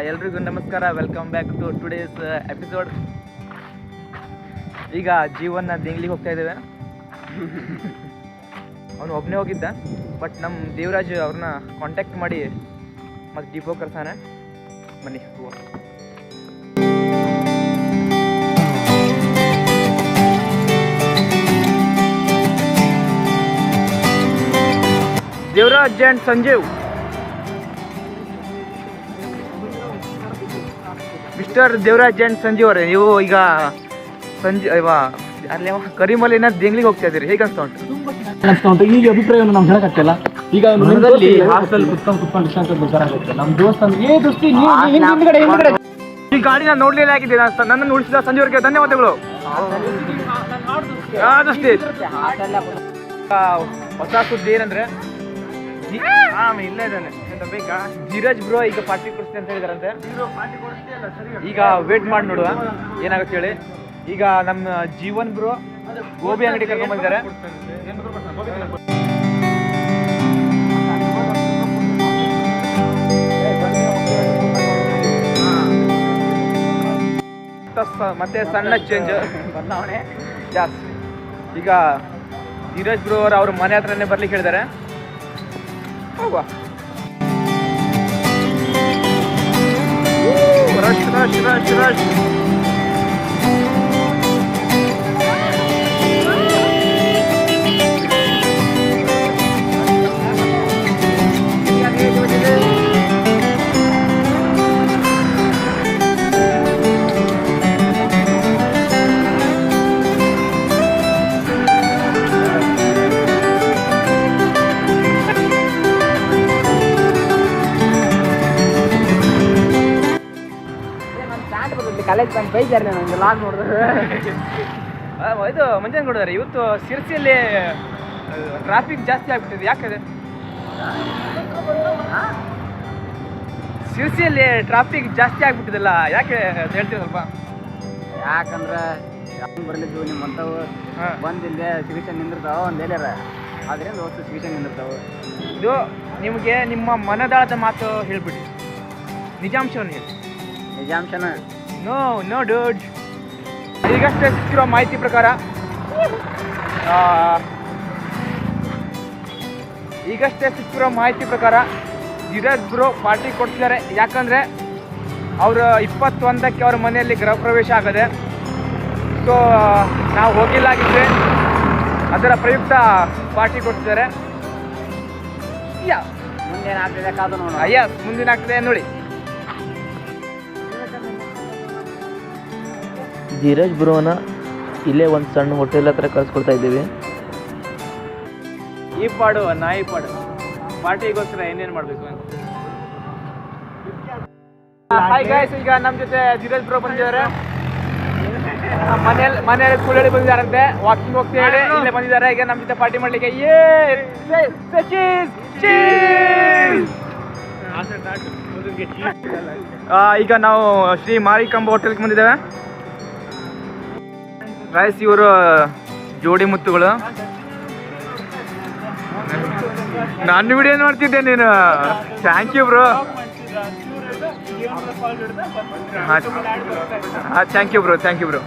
ಎಲ್ರಿಗೂ ನಮಸ್ಕಾರ. Welcome back to today's episode. ಈಗ ಜೀವನ ದೇಂಗ್ಲಿಗೆ ಹೋಗ್ತಾ ಇದ್ದೇವೆ. ಅವನು ಒಬ್ಬನೇ ಹೋಗಿದ್ದ, ಬಟ್ ನಮ್ಮ ದೇವರಾಜ್ ಅವ್ರನ್ನ ಕಾಂಟ್ಯಾಕ್ಟ್ ಮಾಡಿ ಮತ್ತು ಡಿಪೋ ಕರ್ಸಾನೆ. ಬನ್ನಿ ಹೋಗುವ. Devaraj and Sanjeev, mister Devaraj and Sanjeev ಅವರೇ, ನೀವು ಈಗ ಅಲ್ಲಿ ಕರಿಮಲೆನ ದೇಂಗ್ಲಿಗೆ ಹೋಗ್ತಾ ಇದ್ದೀರಿ, ಹೇಗೆ ಅನ್ಸ್ತಾ ಉಂಟು? ಈಗ ಅಭಿಪ್ರಾಯವನ್ನು ನಾವು ಹೇಳಕ್ಕಾಗ್ತಿಲ್ಲ. ಈಗ ಹಾಸ್ಟೆಲ್ ಕುತ್ಕೊಂಡು ನಮ್ಮ ದೋಸ್ತ ಈ ಗಾಡಿನ ನೋಡ್ಲಿಲ್ಲ ಆಗಿದೆ. ನನ್ನನ್ನು ಉಳಿಸಿದ ಸಂಜೀವರಿಗೆ ಧನ್ಯವಾದಗಳು. ಹೊಸ ಸುದ್ದಿ ಏನಂದ್ರೆ, ಇಲ್ಲೇ ಇದ್ದಾನೆ ಬೇಕಾ ಧೀರಜ್ ಬ್ರೋ ಈಗ ಪಾರ್ಟಿ ಕೊಡ್ತೀನಿ ಅಂತ ಹೇಳಿದಾರಂತೆ. ಈಗ ವೇಟ್ ಮಾಡಿ ನೋಡುವ ಏನಾಗುತ್ತೆ ಹೇಳಿ. ಈಗ ನಮ್ಮ ಜೀವನ್ ಬ್ರೋ ಗೋಬಿ ಅಂಗಡಿ ಕರ್ಕೊಂಡ್ ಬಂದಿದ್ದಾರೆ. ಮತ್ತೆ ಸಣ್ಣ ಚೇಂಜ್ ಬದಲಾವಣೆ ಜಾಸ್ತಿ. ಈಗ ಧೀರಜ್ ಬ್ರೋ ಅವ್ರ ಮನೆ ಹತ್ರನೇ ಬರ್ಲಿಕ್ಕೆ ಹೇಳಿದ್ದಾರೆ. ಹೋಗುವ. Rush rush rush rush. College ಬಂದು ಬೈತಾರೆ ನನಗೆ ಲಾಗ್ ನೋಡಿದ್ರೆ. ಇದು ಮಂಜಾನ ಕೊಡಿದಾರೆ. ಇವತ್ತು ಶಿರ್ಸಿಯಲ್ಲಿ ಟ್ರಾಫಿಕ್ ಜಾಸ್ತಿ ಆಗ್ಬಿಟ್ಟಿದೆ. ಯಾಕಂದ್ರೆ ಶಿರ್ಸಿಯಲ್ಲಿ ಟ್ರಾಫಿಕ್ ಜಾಸ್ತಿ ಆಗ್ಬಿಟ್ಟಿದಲ್ಲ, ಯಾಕೆ ಅಂತ ಹೇಳ್ತೀವಿ ಸ್ವಲ್ಪ? ಯಾಕಂದ್ರೆ ಬರ್ಲಿದ್ದು ನಿಮ್ಮಂಥವು ಬಂದಿಲ್ಲದೆ ಸಿಗಿಷನ್ ನಿಂದಿರ್ತಾವ ಒಂದು ಎಲ್ಲಾರ, ಅದರಿಂದ ವಸ್ತು ಸಿಗಿಷನ್ ನಿಂದಿರ್ತಾವೆ. ಇದು ನಿಮಗೆ ನಿಮ್ಮ ಮನದಾಳದ ಮಾತು ಹೇಳ್ಬಿಡಿ, ನಿಜಾಂಶವನ್ನು ಹೇಳಿ. ನಿಜಾಂಶನ ನೋ ಡೂಡ್. ಈಗಷ್ಟೇ ಸಿಕ್ಕಿರೋ ಮಾಹಿತಿ ಪ್ರಕಾರ ಧೀರಜ್ ಬ್ರೋ ಪಾರ್ಟಿ ಕೊಡ್ತಿದ್ದಾರೆ. ಯಾಕಂದರೆ ಅವರು 21ಕ್ಕೆ ಅವ್ರ ಮನೆಯಲ್ಲಿ ಗೃಹ ಪ್ರವೇಶ ಆಗದೆ. ಸೊ ನಾವು ಹೋಗಿಲ್ಲಾಗಿದ್ದರೆ ಅದರ ಪ್ರಯುಕ್ತ ಪಾರ್ಟಿ ಕೊಡ್ತಿದ್ದಾರೆ. ಮುಂದೇನಾಗ್ತದೆ ಕಾದು ನೋಡೋಣ. ಮುಂದಿನಾಗ್ತದೆ ನೋಡಿ. ಧೀರಜ್ ಬ್ರೋನ ಇಲ್ಲೇ ಒಂದು ಸಣ್ಣ ಹೋಟೆಲ್ ಹತ್ರ ಕಳ್ಸ್ಕೊಡ್ತಾ ಇದ್ದೀವಿ. ಈ ಪಾಡು ನಾಯಿ ಪಾಡು ಪಾರ್ಟಿಗೋಸ್ಕರ ಏನೇನು ಮಾಡಬೇಕು ಅಂತ. ಹಾಯ್ ಗಾಯ್ಸ್, ಈಗ ನಮ್ಮ ಜೊತೆ ಧೀರಜ್ ಬ್ರೋ ಬಂದಿದ್ದಾರೆ. ಮನೆಯಲ್ಲಿ ಕುಳ್ಳಡಿ ಬಂದಿದ್ದಾರಂತೆ. ವಾಕಿಂಗ್ ಹೋಗ್ತಾ ಹೇಳಿ ಇಲ್ಲೇ ಬಂದಿದ್ದಾರೆ. ಈಗ ನಮ್ಮ ಜೊತೆ ಪಾರ್ಟಿ ಮಾಡಲಿಕ್ಕೆ. ಈಗ ನಾವು ಶ್ರೀ ಮಾರಿಕಾಂಬ ಹೋಟೆಲ್ಗೆ ಬಂದಿದ್ದೇವೆ. ರೈಸ್ ಇವರು ಜೋಡಿ ಮುತ್ತುಗಳು. ನಾನು ವಿಡಿಯೋ ನೋಡ್ತಿದ್ದೆ, ನೀನು. Thank you bro. Thank you bro.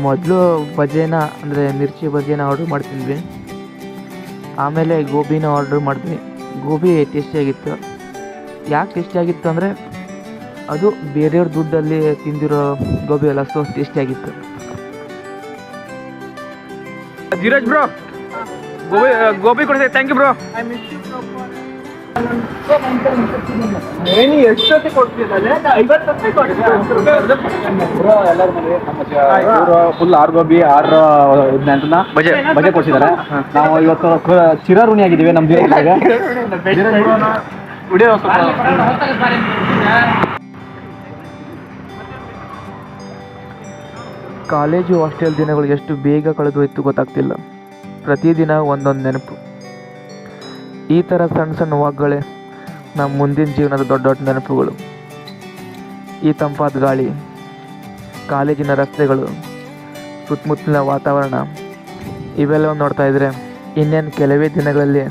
ಮೊದಲು ಬಜೆನ ಅಂದರೆ ಮಿರ್ಚಿ ಬಜೆನ ಆರ್ಡ್ರ್ ಮಾಡ್ತಿದ್ವಿ. ಆಮೇಲೆ ಗೋಬಿನ ಆರ್ಡ್ರ್ ಮಾಡಿದ್ವಿ. ಗೋಬಿ ಟೇಸ್ಟಿಯಾಗಿತ್ತು. ಯಾಕೆ ಟೇಸ್ಟಿಯಾಗಿತ್ತು ಅಂದರೆ ಅದು ಬೇರೆಯವ್ರ ದುಡ್ಡಲ್ಲಿ ತಿಂದಿರೋ ಗೋಬಿ ಅಲ್ಲ, ಸೊ ಟೇಸ್ಟಿಯಾಗಿತ್ತು. ಧೀರಜ್ ಬ್ರೋ ಗೋಬಿ ಕೊಡ್ತೇವೆ. Thank you bro. ಎಷ್ಟೊತ್ತಿ ಕೊಡ್ತಿದ್ದಾರೆ? ಫುಲ್ 6 ಗೋಬಿ 6 ಬಜೆ ಕೊಡ್ತಿದ್ದಾರೆ. ನಾವು ಇವತ್ತು ಚಿರಋಣಿ ಆಗಿದ್ದೀವಿ ನಮ್ಮ ಜೀವನದಾಗ. ಕಾಲೇಜು ಹಾಸ್ಟೆಲ್ ದಿನಗಳು ಎಷ್ಟು ಬೇಗ ಕಳೆದು ಹೋಯ್ತು ಗೊತ್ತಾಗ್ತಿಲ್ಲ. ಪ್ರತಿದಿನ ಒಂದೊಂದು ನೆನಪು. ಈ ಥರ ಸಣ್ಣ ಸಣ್ಣ ವಾಕ್ಗಳೇ ನಮ್ಮ ಮುಂದಿನ ಜೀವನದ ದೊಡ್ಡ ದೊಡ್ಡ ನೆನಪುಗಳು. ಈ ತಂಪಾದ ಗಾಳಿ, ಕಾಲೇಜಿನ ರಸ್ತೆಗಳು, ಸುತ್ತಮುತ್ತಲಿನ ವಾತಾವರಣ, ಇವೆಲ್ಲವನ್ನು ನೋಡ್ತಾ ಇದ್ದರೆ ಇನ್ನೇನು ಕೆಲವೇ ದಿನಗಳಲ್ಲಿ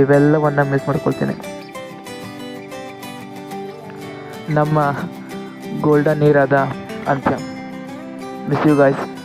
ಇವೆಲ್ಲವನ್ನು ಮಿಸ್ ಮಾಡ್ಕೊಳ್ತೀನಿ. ನಮ್ಮ ಗೋಲ್ಡನ್ ಇಯರ್ ಅದ ಅಂತ್ಯ. Miss you guys.